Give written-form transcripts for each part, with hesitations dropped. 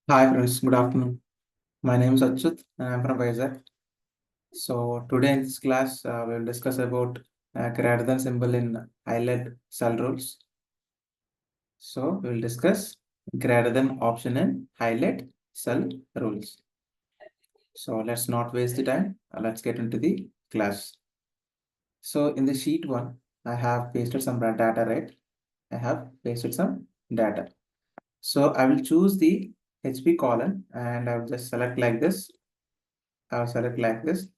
Hi friends, good afternoon. My name is Achyut and I'm from Vizag. So today in this class, we'll discuss about greater than symbol in highlight cell rules. So we'll discuss greater than option in highlight cell rules. So let's not waste the time. Let's get into the class. So in the sheet one, I have pasted some data, right? I have pasted some data. So I will choose the HP column and I will just select like this. I'll select like this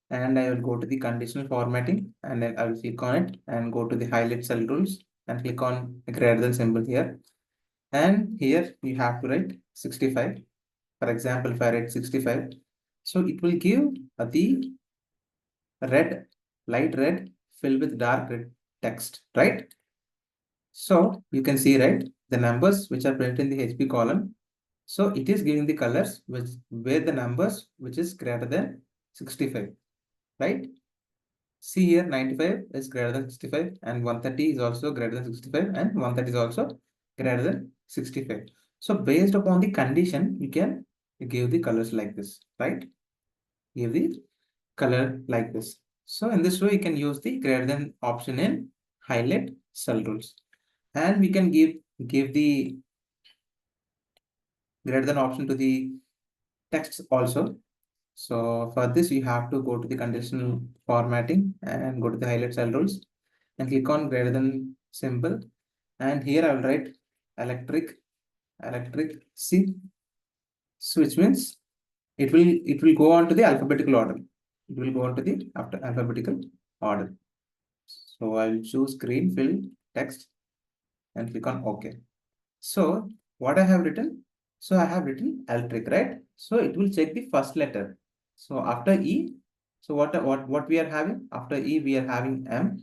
and I will go to the conditional formatting and then I will click on it and go to the highlight cell rules and click on the greater than symbol here. And here you have to write 65. For example, if I write 65, so it will give the red, light red filled with dark red text, right? So you can see, right, the numbers which are printed in the HP column. So it is giving the colors which where the numbers which is greater than 65, right? See here 95 is greater than 65 and 130 is also greater than 65 and 130 is also greater than 65. So based upon the condition, you can give the colors like this, right? Give the color like this. So in this way, you can use the greater than option in highlight cell rules. And we can give the greater than option to the text also. So for this, you have to go to the conditional formatting and go to the highlight cell rules and click on greater than symbol. And here I will write electric C. So which means it will go on to the alphabetical order. It will go on to the after alphabetical order. So I will choose green fill text and click on OK. So what I have written? So I have written electric, right? So it will check the first letter. So after E, so what we are having? After E, we are having M,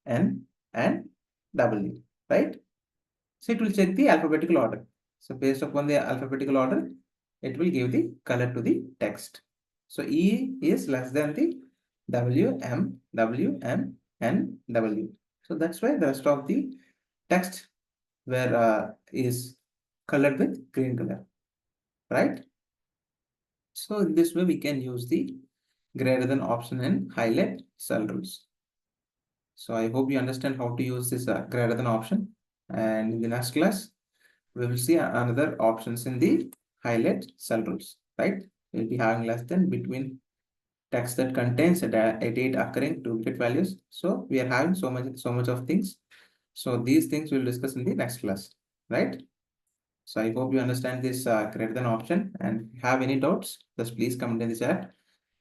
N, and W, right? So it will check the alphabetical order. So based upon the alphabetical order, it will give the color to the text. So E is less than the W, M, W, M, N, W. So that's why the rest of the text where is colored with green color, right? So in this way, we can use the greater than option in highlight cell rules. So I hope you understand how to use this greater than option. And in the next class, we will see another options in the highlight cell rules, right? We'll be having less than between text that contains a date occurring duplicate values. So we are having so much of things. So these things we'll discuss in the next class, right? So I hope you understand this greater than option, and if you have any doubts, just please comment in the chat.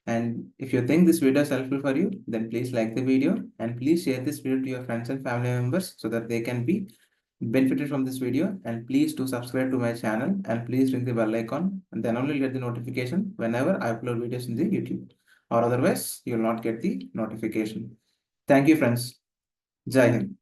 And if you think this video is helpful for you, then please like the video and please share this video to your friends and family members so that they can be benefited from this video. And please do subscribe to my channel and please ring the bell icon and then only get the notification whenever I upload videos in the YouTube, or otherwise you will not get the notification. Thank you friends. Jai Hind.